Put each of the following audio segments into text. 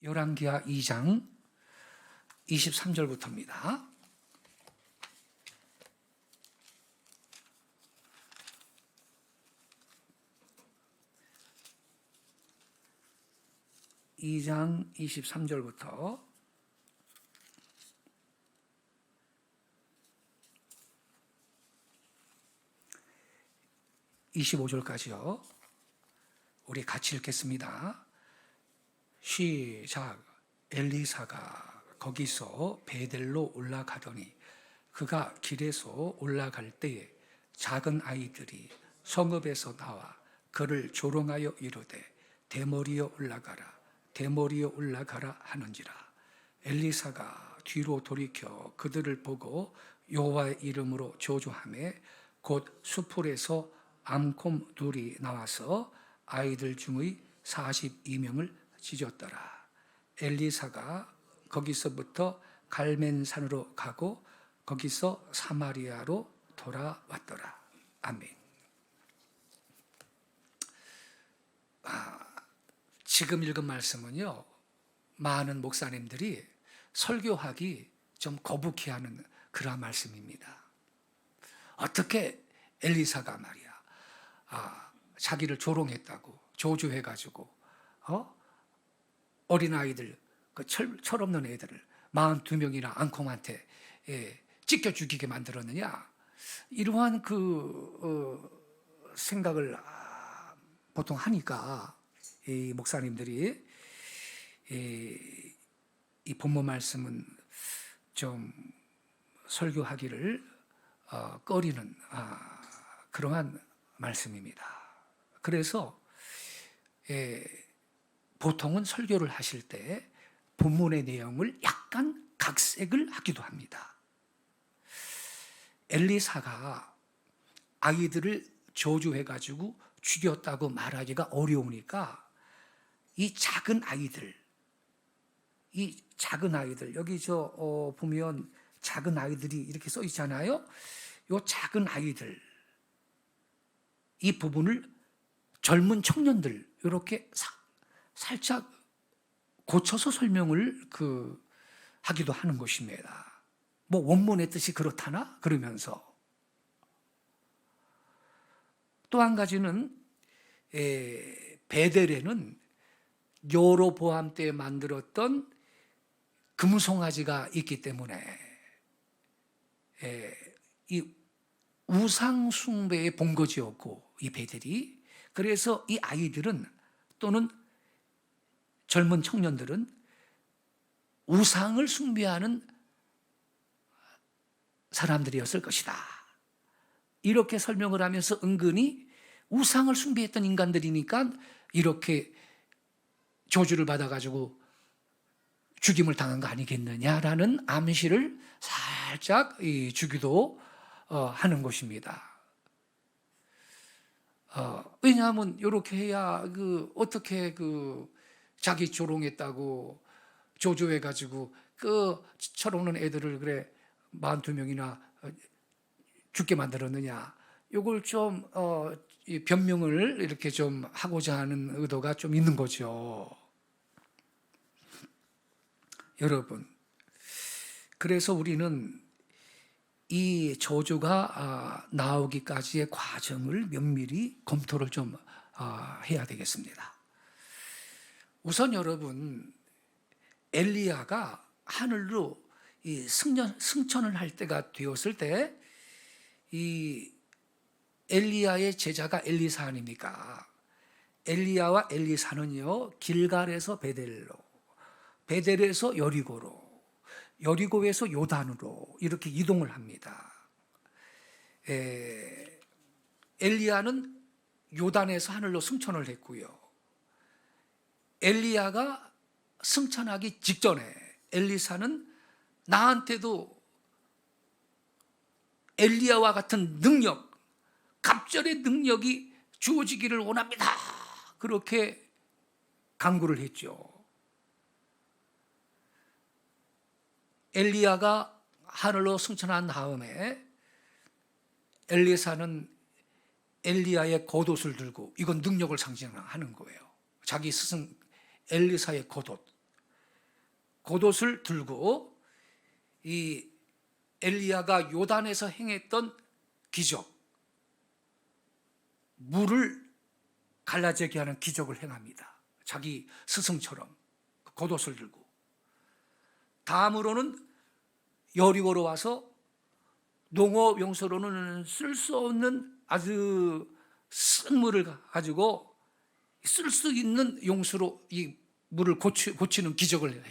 열왕기하 2장 23절부터입니다. (2 장) 23절부터 25절까지요. 우리 같이 읽겠습니다. 시작. 엘리사가 거기서 베델로 올라가더니 그가 길에서 올라갈 때에 작은 아이들이 성읍에서 나와 그를 조롱하여 이르되 대머리여 올라가라 대머리여 올라가라 하는지라. 엘리사가 뒤로 돌이켜 그들을 보고 여호와의 이름으로 저주하매 곧 수풀에서 암곰 둘이 나와서 아이들 중의 42명을 찢었더라. 엘리사가 거기서부터 갈멘산으로 가고 거기서 사마리아로 돌아왔더라. 아멘. 지금 읽은 말씀은요, 많은 목사님들이 설교하기 좀 거북해하는 그런 말씀입니다. 어떻게 엘리사가 말이야, 자기를 조롱했다고 조주해가지고 어린아이들, 그 철없는 애들을 42명이나 앙콩한테 찢겨 죽이게 만들었느냐, 이러한 생각을 보통 하니까 이 목사님들이 이 본문 말씀은 좀 설교하기를 꺼리는 그러한 말씀입니다. 그래서 보통은 설교를 하실 때 본문의 내용을 약간 각색을 하기도 합니다. 엘리사가 아이들을 저주해가지고 죽였다고 말하기가 어려우니까 이 작은 아이들, 여기 보면 작은 아이들이 이렇게 써 있잖아요. 이 작은 아이들, 이 부분을 젊은 청년들 이렇게 살짝 고쳐서 설명을 하기도 하는 것입니다. 뭐 원문의 뜻이 그렇다나 그러면서 또 한 가지는 베델에는 여로보암 때 만들었던 금송아지가 있기 때문에 이 우상 숭배의 본거지였고 이 베델이, 그래서 이 아이들은 또는 젊은 청년들은 우상을 숭배하는 사람들이었을 것이다. 이렇게 설명을 하면서 은근히 우상을 숭배했던 인간들이니까 이렇게 저주를 받아가지고 죽임을 당한 거 아니겠느냐라는 암시를 살짝 주기도 하는 것입니다. 왜냐하면 이렇게 해야 어떻게 자기 조롱했다고 조조해가지고 철없는 애들을 그래 42명이나 죽게 만들었느냐, 이걸 좀 변명을 이렇게 좀 하고자 하는 의도가 좀 있는 거죠. 여러분, 그래서 우리는 이 저주가 나오기까지의 과정을 면밀히 검토를 좀 해야 되겠습니다. 우선 여러분, 엘리야가 하늘로 승천을 할 때가 되었을 때 이 엘리야의 제자가 엘리사 아닙니까? 엘리야와 엘리사는요, 길갈에서 베델로, 베델에서 여리고로, 여리고에서 요단으로 이렇게 이동을 합니다. 엘리야는 요단에서 하늘로 승천을 했고요. 엘리야가 승천하기 직전에 엘리사는 나한테도 엘리야와 같은 능력, 갑절의 능력이 주어지기를 원합니다. 그렇게 간구를 했죠. 엘리야가 하늘로 승천한 다음에 엘리사는 엘리야의 겉옷을 들고, 이건 능력을 상징하는 거예요. 자기 스승 엘리사의 겉옷, 겉옷을 들고 이 엘리야가 요단에서 행했던 기적, 물을 갈라지게 하는 기적을 행합니다. 자기 스승처럼 겉옷을 들고. 다음으로는 여리고로 와서 농업 용서로는 쓸 수 없는 아주 쓴 물을 가지고 쓸 수 있는 용수로 이 물을 고치는 기적을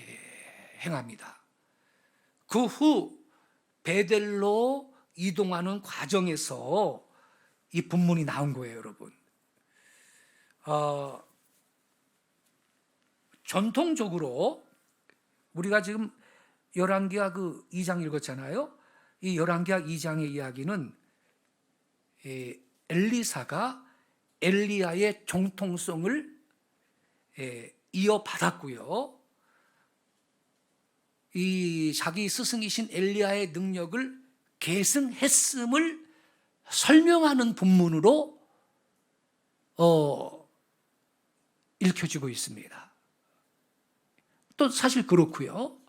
행합니다. 그 후 베델로 이동하는 과정에서 이 본문이 나온 거예요, 여러분. 전통적으로 우리가 지금 열왕기하 그 2장 읽었잖아요. 이 열왕기하 2장의 이야기는 엘리사가 엘리야의 정통성을 이어받았고요. 이 자기 스승이신 엘리야의 능력을 계승했음을 설명하는 본문으로 읽혀지고 있습니다. 또 사실 그렇고요.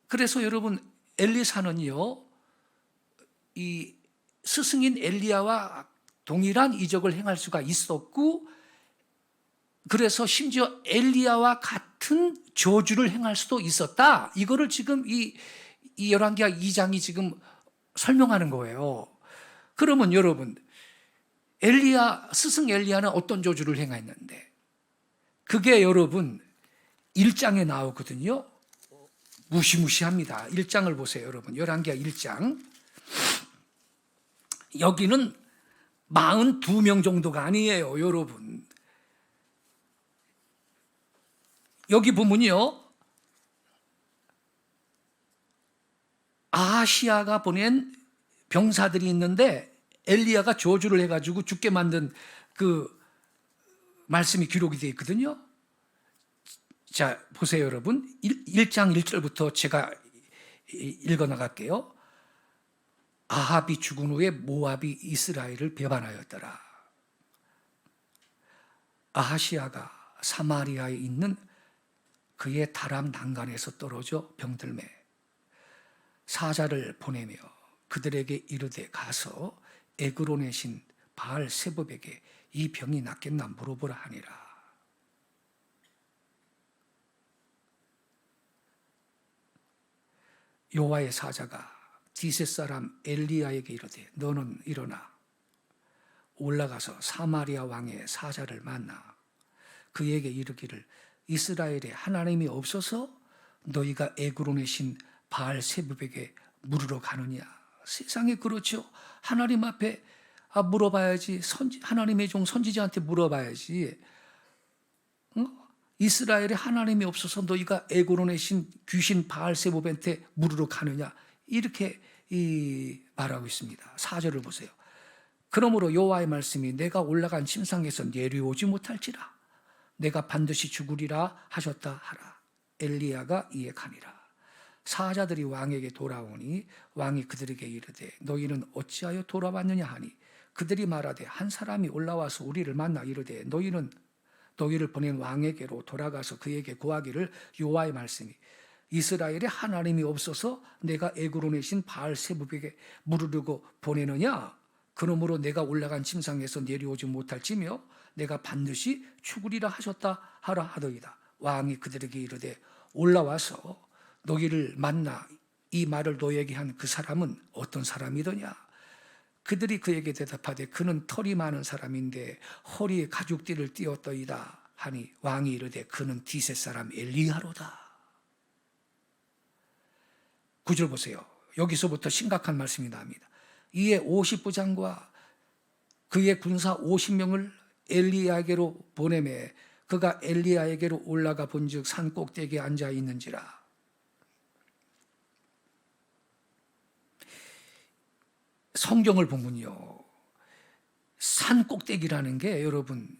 그래서 여러분, 엘리사는요, 이 스승인 엘리야와 동일한 이적을 행할 수가 있었고, 그래서 심지어 엘리야와 같은 저주를 행할 수도 있었다. 이거를 지금 이 열왕기하 2장이 지금 설명하는 거예요. 그러면 여러분, 스승 엘리야는 어떤 저주를 행했는데, 그게 여러분 1장에 나오거든요. 무시무시합니다. 1장을 보세요, 여러분. 열왕기하 1장. 여기는 42명 정도가 아니에요, 여러분. 여기 보면요, 아하시야가 보낸 병사들이 있는데 엘리야가 저주를 해가지고 죽게 만든 그 말씀이 기록이 되어 있거든요. 자, 보세요, 여러분. 1장 1절부터 제가 읽어 나갈게요. 아합이 죽은 후에 모압이 이스라엘을 배반하였더라. 아하시야가 사마리아에 있는 그의 다람 난간에서 떨어져 병들매 사자를 보내며 그들에게 이르되 가서 에그론의 신 바알 세봅에게 이 병이 낫겠나 물어보라 하니라. 여호와의 사자가 디셋 사람 엘리야에게 이르되 너는 일어나 올라가서 사마리아 왕의 사자를 만나 그에게 이르기를 이스라엘에 하나님이 없어서 너희가 에그론의 신 바알 세봅에게 물으러 가느냐. 세상에 그렇죠. 하나님 앞에 물어봐야지. 하나님의 종 선지자한테 물어봐야지. 이스라엘에 하나님이 없어서 너희가 에그론의 신 귀신 바알 세봅한테 물으러 가느냐. 이렇게 말하고 있습니다. 4절을 보세요. 그러므로 여호와의 말씀이 내가 올라간 침상에서 내려오지 못할지라 내가 반드시 죽으리라 하셨다 하라. 엘리야가 이에 가니라. 사자들이 왕에게 돌아오니 왕이 그들에게 이르되 너희는 어찌하여 돌아왔느냐 하니 그들이 말하되 한 사람이 올라와서 우리를 만나 이르되 너희를 보낸 왕에게로 돌아가서 그에게 구하기를 여호와의 말씀이 이스라엘에 하나님이 없어서 내가 에그론의 신 바알 세봅에게 물으려고 보내느냐. 그러므로 내가 올라간 침상에서 내려오지 못할지며 내가 반드시 죽으리라 하셨다 하라 하더이다. 왕이 그들에게 이르되 올라와서 너희를 만나 이 말을 너에게 한 그 사람은 어떤 사람이더냐. 그들이 그에게 대답하되 그는 털이 많은 사람인데 허리에 가죽띠를 띄었더이다 하니 왕이 이르되 그는 디셋 사람 엘리야로다. 9절 보세요. 여기서부터 심각한 말씀이 나옵니다. 이에 50부장과 그의 군사 50명을 엘리야에게로 보내매 그가 엘리야에게로 올라가 본즉 산 꼭대기에 앉아 있는지라. 성경을 보면요, 산 꼭대기라는 게 여러분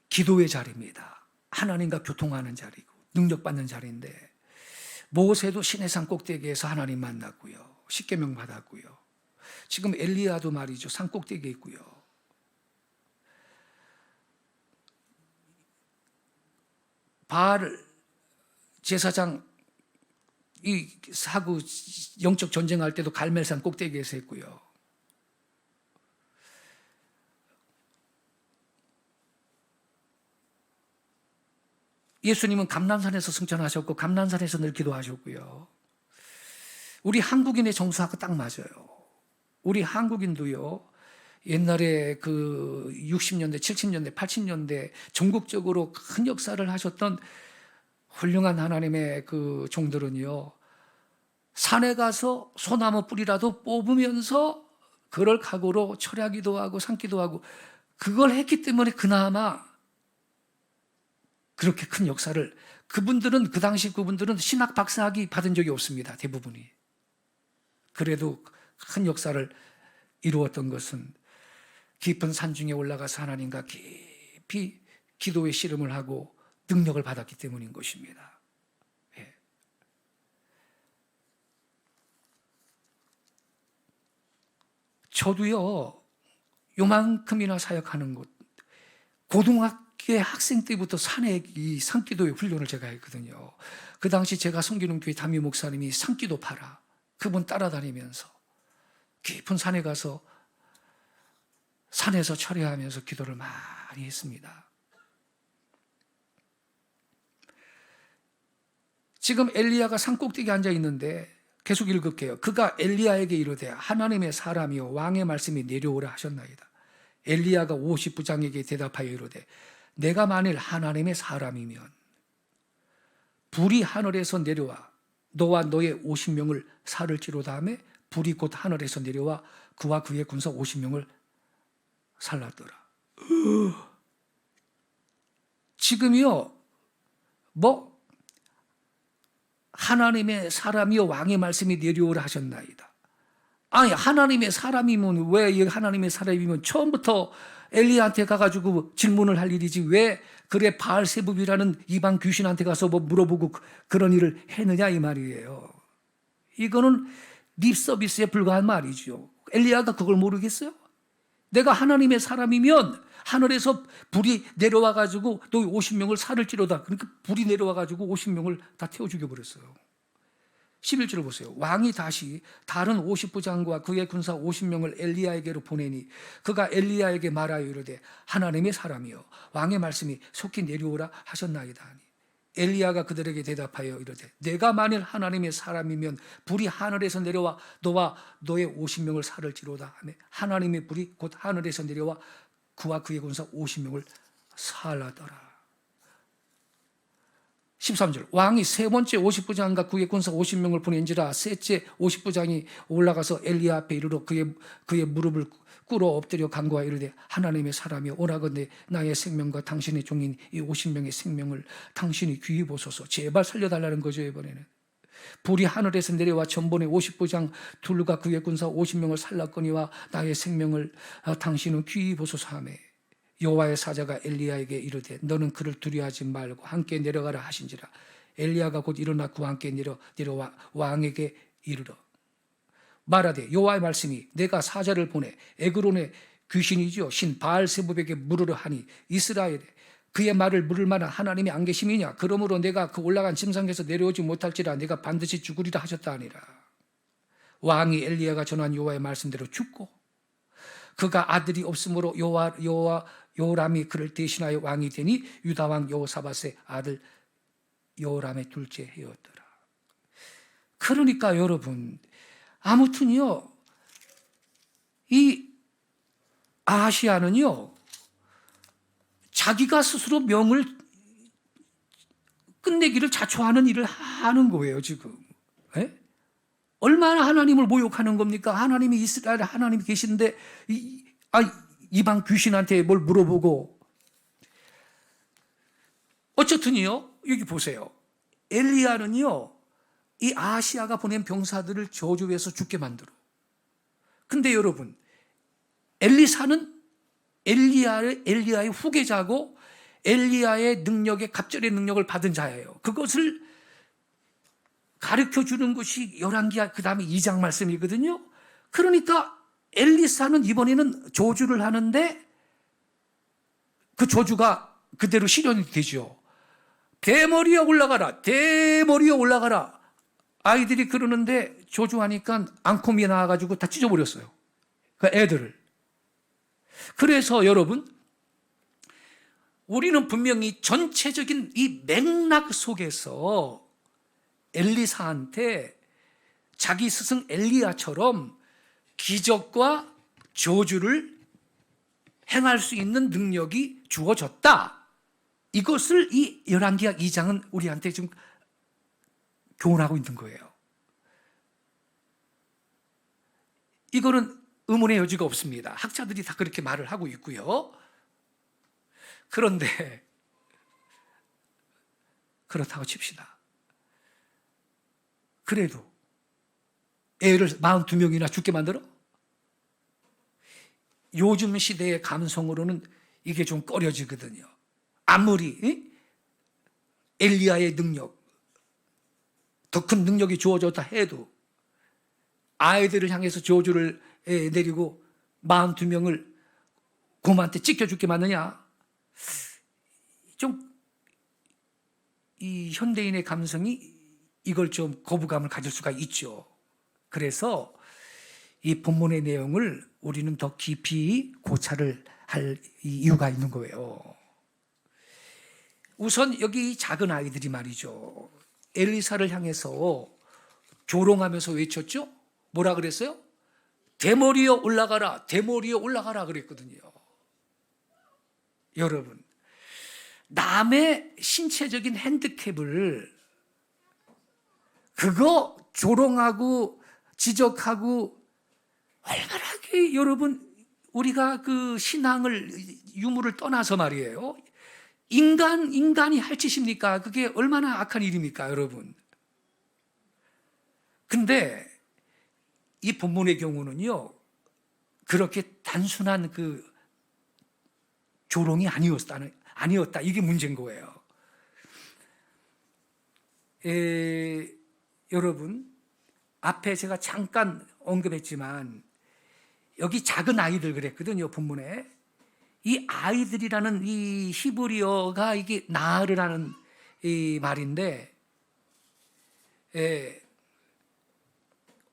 기도의 자리입니다. 하나님과 교통하는 자리고 능력받는 자리인데 모세도 시내산 꼭대기에서 하나님 만났고요, 십계명 받았고요. 지금 엘리야도 말이죠, 산 꼭대기에 있고요. 바알 제사장 이 사구 영적 전쟁할 때도 갈멜산 꼭대기에서 했고요. 예수님은 감람산에서 승천하셨고 감람산에서 늘 기도하셨고요. 우리 한국인의 정서하고 딱 맞아요. 우리 한국인도요. 옛날에 그 60년대, 70년대, 80년대 전국적으로 큰 역사를 하셨던 훌륭한 하나님의 그 종들은요. 산에 가서 소나무 뿌리라도 뽑으면서 그걸 각오로 철야기도 하고 산기도 하고 그걸 했기 때문에 그나마 그렇게 큰 역사를 그 당시 그분들은 신학 박사학위 받은 적이 없습니다. 대부분이. 그래도 큰 역사를 이루었던 것은 깊은 산중에 올라가서 하나님과 깊이 기도의 씨름을 하고 능력을 받았기 때문인 것입니다. 예. 저도요, 요만큼이나 사역하는 곳, 고등학교 학생 때부터 이 산기도의 훈련을 제가 했거든요. 그 당시 제가 섬기는 교회 담임 목사님이 산기도 파라. 그분 따라다니면서 깊은 산에 가서 산에서 철야하면서 기도를 많이 했습니다. 지금 엘리야가 산 꼭대기에 앉아 있는데 계속 읽을게요. 그가 엘리야에게 이르되 하나님의 사람이요 왕의 말씀이 내려오라 하셨나이다. 엘리야가 50부장에게 대답하여 이르되 내가 만일 하나님의 사람이면 불이 하늘에서 내려와 너와 너의 50명을 살을지로다 하며 불이 곧 하늘에서 내려와 그와 그의 군사 50명을 살랐더라. 지금이요, 하나님의 사람이요 왕의 말씀이 내려오라 하셨나이다. 아니 하나님의 사람이면 왜 하나님의 사람이면 처음부터 엘리야한테 가가지고 질문을 할 일이지 왜 그래 바알세붑이라는 이방 귀신한테 가서 물어보고 그런 일을 했느냐 이 말이에요. 이거는 립 서비스에 불과한 말이죠. 엘리야가 그걸 모르겠어요? 내가 하나님의 사람이면 하늘에서 불이 내려와가지고 너 50명을 살을지로다. 그러니까 불이 내려와가지고 50명을 다 태워 죽여버렸어요. 11절을 보세요. 왕이 다시 다른 50부장과 그의 군사 50명을 엘리야에게로 보내니 그가 엘리야에게 말하여 이르되 하나님의 사람이여 왕의 말씀이 속히 내려오라 하셨나이다 하니 엘리야가 그들에게 대답하여 이르되 내가 만일 하나님의 사람이면 불이 하늘에서 내려와 너와 너의 50명을 살을지로다 하며 하나님의 불이 곧 하늘에서 내려와 그와 그의 군사 50명을 살라더라. 13절 왕이 세 번째 50부장과 그의 군사 50명을 보낸지라 셋째 50부장이 올라가서 엘리야 앞에 이르러 그의 무릎을 꿇어 엎드려 간구하여 이르되 하나님의 사람이 오라건대 나의 생명과 당신의 종인 이 50명의 생명을 당신이 귀히 보소서. 제발 살려달라는 거죠. 이번에는 불이 하늘에서 내려와 전번에 50부장 둘과 그의 군사 50명을 살랐거니와 나의 생명을 당신은 귀히 보소서 하며 여호와의 사자가 엘리야에게 이르되 너는 그를 두려워하지 말고 함께 내려가라 하신지라. 엘리야가 곧 일어나 그와 함께 내려와 왕에게 이르러 말하되 여호와의 말씀이 내가 사자를 보내 에그론의 귀신이죠 신 바알세붑에게 물으려 하니 이스라엘에 그의 말을 물을 만한 하나님이 안 계심이냐. 그러므로 내가 그 올라간 침상에서 내려오지 못할지라 내가 반드시 죽으리라 하셨다 하니라. 왕이 엘리야가 전한 여호와의 말씀대로 죽고 그가 아들이 없으므로 여호람이 그를 대신하여 왕이 되니 유다 왕 여호사밧의 아들 여호람의 둘째 해였더라. 그러니까 여러분 아무튼요 이 아하시야는요 자기가 스스로 명을 끝내기를 자초하는 일을 하는 거예요 지금. 에? 얼마나 하나님을 모욕하는 겁니까? 하나님이 이스라엘에 하나님이 계신데 이방 귀신한테 뭘 물어보고. 어쨌든요 여기 보세요. 엘리야는요 이 아하시야가 보낸 병사들을 저주해서 죽게 만들어. 근데 여러분 엘리사는 엘리야의 후계자고 엘리야의 능력에 갑절의 능력을 받은 자예요. 그것을 가르쳐주는 것이 열왕기하 그 다음에 2장 말씀이거든요. 그러니까 엘리사는 이번에는 저주를 하는데 그 저주가 그대로 실현이 되죠. 대머리에 올라가라, 대머리에 올라가라. 아이들이 그러는데 조종하니까 앙콤이 나와가지고 다 찢어버렸어요. 그 애들을. 그래서 여러분, 우리는 분명히 전체적인 이 맥락 속에서 엘리사한테 자기 스승 엘리야처럼 기적과 저주를 행할 수 있는 능력이 주어졌다. 이것을 이 열왕기하 2장은 우리한테 지금 교훈하고 있는 거예요. 이거는 의문의 여지가 없습니다. 학자들이 다 그렇게 말을 하고 있고요. 그런데 그렇다고 칩시다. 그래도 애를 42명이나 죽게 만들어? 요즘 시대의 감성으로는 이게 좀 꺼려지거든요. 아무리 엘리야의 능력, 더 큰 능력이 주어졌다 해도 아이들을 향해서 저주를 내리고 42명을 곰한테 찢겨 죽게 만드냐? 좀 이 현대인의 감성이 이걸 좀 거부감을 가질 수가 있죠. 그래서 이 본문의 내용을 우리는 더 깊이 고찰을 할 이유가 있는 거예요. 우선 여기 작은 아이들이 말이죠. 엘리사를 향해서 조롱하면서 외쳤죠? 뭐라 그랬어요? 대머리에 올라가라, 대머리에 올라가라 그랬거든요. 여러분, 남의 신체적인 핸디캡을 그거 조롱하고 지적하고 얼마나 여러분, 우리가 그 신앙을 유무를 떠나서 말이에요. 인간이 할 짓입니까? 그게 얼마나 악한 일입니까, 여러분? 근데 이 본문의 경우는요, 그렇게 단순한 그 조롱이 아니었다. 이게 문제인 거예요. 여러분, 앞에 제가 잠깐 언급했지만 여기 작은 아이들 그랬거든요, 본문에. 이 아이들이라는 이 히브리어가 이게 나르라는 이 말인데,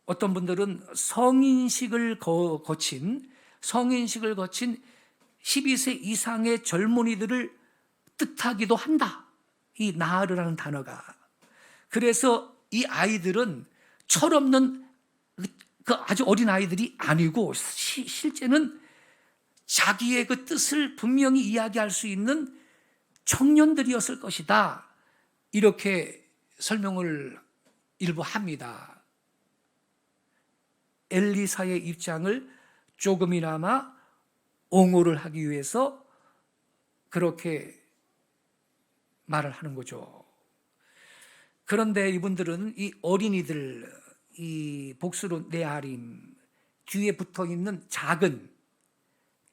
어떤 분들은 성인식을 거친 12세 이상의 젊은이들을 뜻하기도 한다. 이 나르라는 단어가. 그래서 이 아이들은 철없는 그 아주 어린 아이들이 아니고 실제는 자기의 그 뜻을 분명히 이야기할 수 있는 청년들이었을 것이다. 이렇게 설명을 일부 합니다. 엘리사의 입장을 조금이나마 옹호를 하기 위해서 그렇게 말을 하는 거죠. 그런데 이분들은 이 어린이들, 이 복수로 네아림, 뒤에 붙어 있는 작은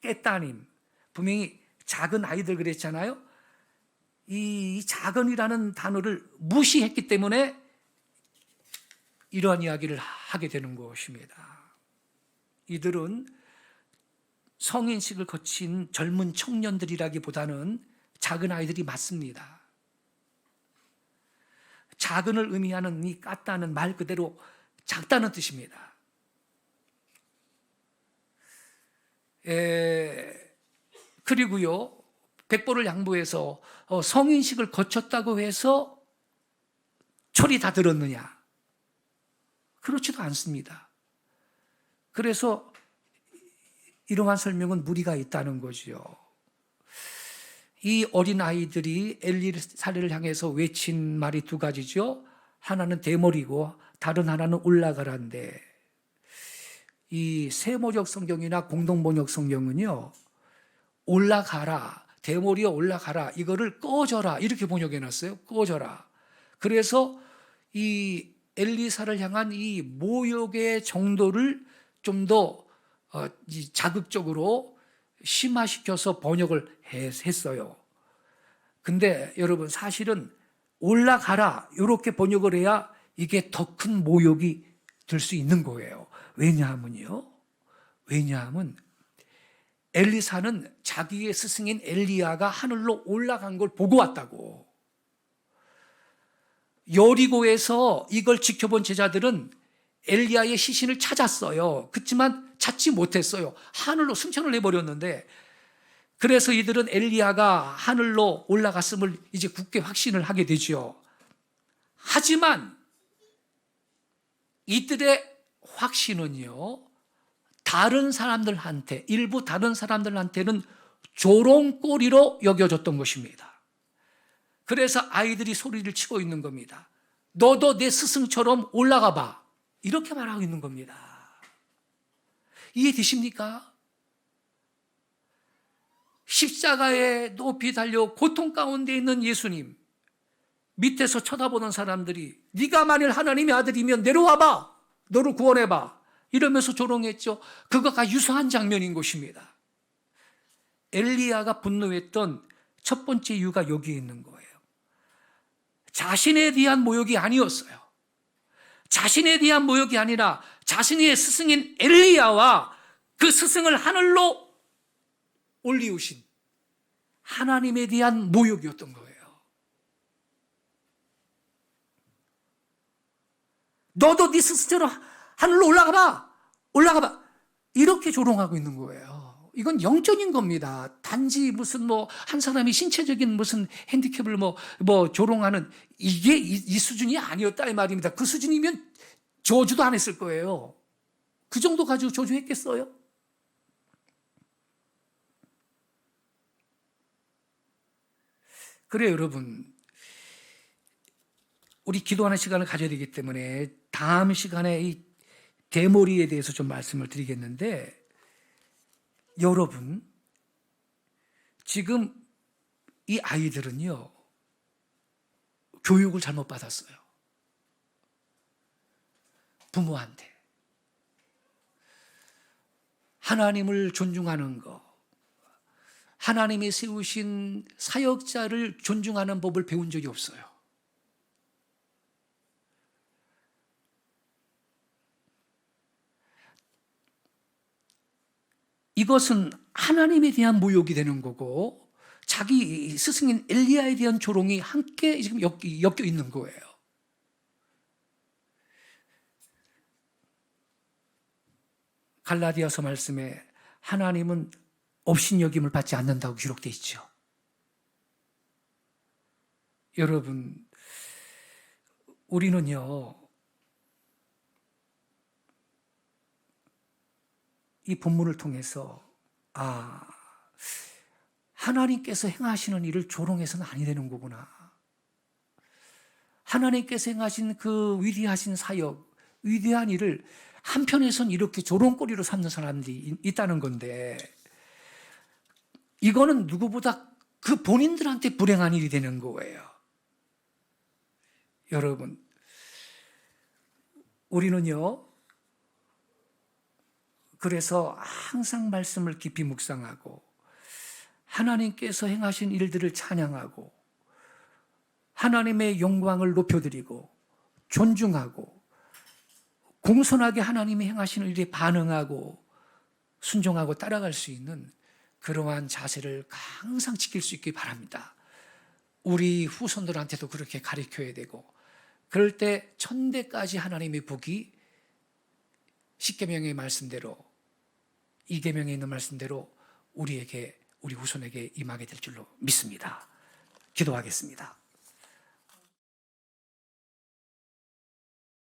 깨따님, 분명히 작은 아이들 그랬잖아요. 이 작은이라는 단어를 무시했기 때문에 이러한 이야기를 하게 되는 것입니다. 이들은 성인식을 거친 젊은 청년들이라기보다는 작은 아이들이 맞습니다. 작은을 의미하는 이 까따는 말 그대로 작다는 뜻입니다. 그리고요, 백보를 양보해서 성인식을 거쳤다고 해서 철이 다 들었느냐? 그렇지도 않습니다. 그래서 이러한 설명은 무리가 있다는 거죠. 이 어린 아이들이 엘리사를 향해서 외친 말이 두 가지죠. 하나는 대머리고 다른 하나는 올라가라인데, 이 세모적 성경이나 공동번역 성경은요, 올라가라, 대머리에 올라가라, 이거를 꺼져라 이렇게 번역해놨어요. 꺼져라. 그래서 이 엘리사를 향한 이 모욕의 정도를 좀 더 자극적으로 심화시켜서 번역을 했어요. 근데 여러분, 사실은 올라가라 이렇게 번역을 해야 이게 더 큰 모욕이 될 수 있는 거예요. 왜냐하면 엘리사는 자기의 스승인 엘리야가 하늘로 올라간 걸 보고 왔다고. 여리고에서 이걸 지켜본 제자들은 엘리야의 시신을 찾았어요. 그렇지만 찾지 못했어요. 하늘로 승천을 해버렸는데, 그래서 이들은 엘리야가 하늘로 올라갔음을 이제 굳게 확신을 하게 되죠. 하지만 이들의 확신은요, 다른 사람들한테, 일부 다른 사람들한테는 조롱거리로 여겨졌던 것입니다. 그래서 아이들이 소리를 치고 있는 겁니다. 너도 내 스승처럼 올라가 봐. 이렇게 말하고 있는 겁니다. 이해되십니까? 십자가에 높이 달려 고통 가운데 있는 예수님, 밑에서 쳐다보는 사람들이 네가 만일 하나님의 아들이면 내려와봐, 너를 구원해봐, 이러면서 조롱했죠. 그것과 유사한 장면인 것입니다. 엘리야가 분노했던 첫 번째 이유가 여기에 있는 거예요. 자신에 대한 모욕이 아니었어요. 자신에 대한 모욕이 아니라 자신의 스승인 엘리야와 그 스승을 하늘로 올리우신 하나님에 대한 모욕이었던 거예요. 너도 네 스스로 하늘로 올라가 봐. 이렇게 조롱하고 있는 거예요. 이건 영적인 겁니다. 단지 무슨 한 사람이 신체적인 무슨 핸디캡을 조롱하는 이게 이 수준이 아니었다 이 말입니다. 그 수준이면 저주도 안 했을 거예요. 그 정도 가지고 저주했겠어요? 그래요, 여러분. 우리 기도하는 시간을 가져야 되기 때문에 다음 시간에 이 대머리에 대해서 좀 말씀을 드리겠는데, 여러분, 지금 이 아이들은요, 교육을 잘못 받았어요. 부모한테. 하나님을 존중하는 거, 하나님이 세우신 사역자를 존중하는 법을 배운 적이 없어요. 이것은 하나님에 대한 모욕이 되는 거고, 자기 스승인 엘리야에 대한 조롱이 함께 지금 엮여 있는 거예요. 갈라디아서 말씀에 하나님은 업신여김을 받지 않는다고 기록되어 있죠. 여러분, 우리는요, 이 본문을 통해서 하나님께서 행하시는 일을 조롱해서는 아니 되는 거구나. 하나님께서 행하신 그 위대하신 사역, 위대한 일을 한편에선 이렇게 조롱거리로 삼는 사람들이 있다는 건데, 이거는 누구보다 그 본인들한테 불행한 일이 되는 거예요. 여러분, 우리는요, 그래서 항상 말씀을 깊이 묵상하고 하나님께서 행하신 일들을 찬양하고 하나님의 영광을 높여드리고 존중하고 공손하게 하나님이 행하시는 일에 반응하고 순종하고 따라갈 수 있는 그러한 자세를 항상 지킬 수 있기 바랍니다. 우리 후손들한테도 그렇게 가르쳐야 되고, 그럴 때 천대까지 하나님의 복이 십계명의 말씀대로, 이계명에 있는 말씀대로 우리에게, 우리 후손에게 임하게 될 줄로 믿습니다. 기도하겠습니다.